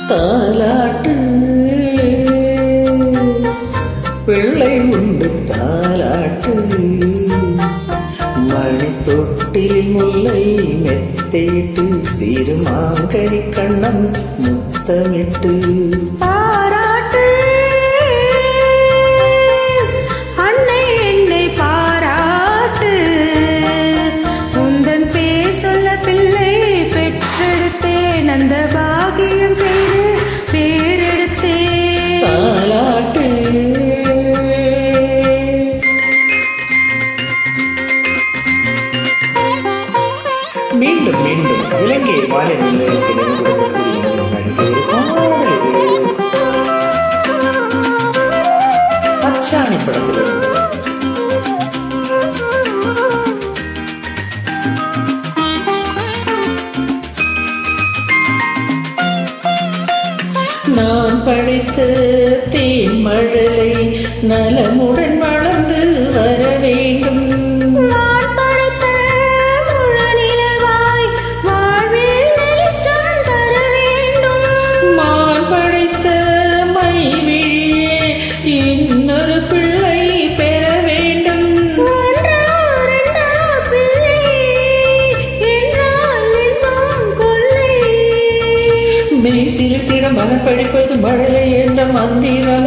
தாலாட்டு பிள்ளை உண்டு தாலாட்டு மணி தொட்டில் முல்லை மெத்தையிட்டு சிறுமாங்கரி கண்ணம் முத்தமிட்டு பாராட்டு அன்னை என்னை பாராட்டு உந்தன் பேர் சொல்ல பிள்ளை பெற்றெடுத்தேன் அந்த பாகியம் செய்து பேரெடுத்தேன் தாலாட்டு மீண்டும் மீண்டும் இலங்கை வாழை நிலையத்தில் கொடுக்கக்கூடிய நடிகை பாடல்கள் அச்சாணி படத்திலிருந்து நான் படைத்த தேன் மழலை நலமுடன் வளர்ந்து வர வேண்டும். நான் படைத்த முழநிலவாய் வாழ்வில் வெளிச்சம் தர வேண்டும். நான் படைத்த மைவிழியே இன்னொரு பிள்ளை பெற வேண்டும். மெய்சிலிட்டிட மகன் படிப்பது மழலை என்ற மந்திரம்.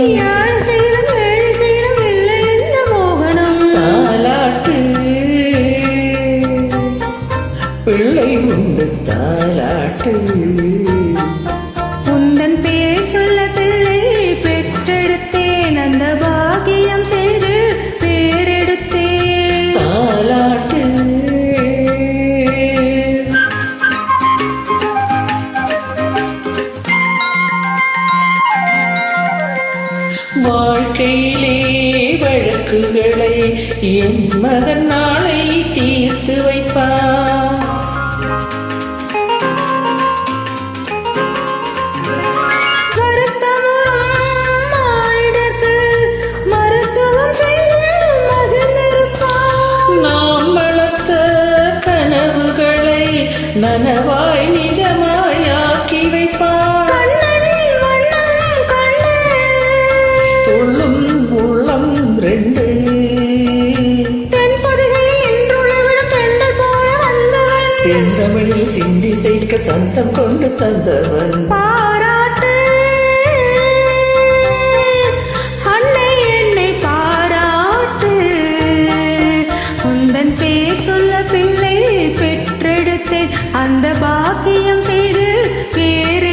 தாலாட்டு பிள்ளை உண்டு தாலாட்டு உந்தன் பேர் சொல்ல பிள்ளை பெற்றெடுத்தேன் அந்த பாகியம் செய்து பேரெடுத்தேன் தாலாட்டு வாழ்க்கையிலே வழக்குகளை என் மகன் நாளை தீர்த்து வைப்பார். நாம் வளர்த்த கனவுகளை நனவாய் நிஜமாயாக்கி வைப்பார். ரெண்டு செந்தமிழில் சிந்தி சேர்க்க சந்தம் கொண்டு தந்தவன். பாராட்டு அன்னை என்னை பாராட்டு உந்தன் பேர் சொல்ல பிள்ளை பெற்றெடுத்தேன் அந்த பாக்கியம் செய்து பேர்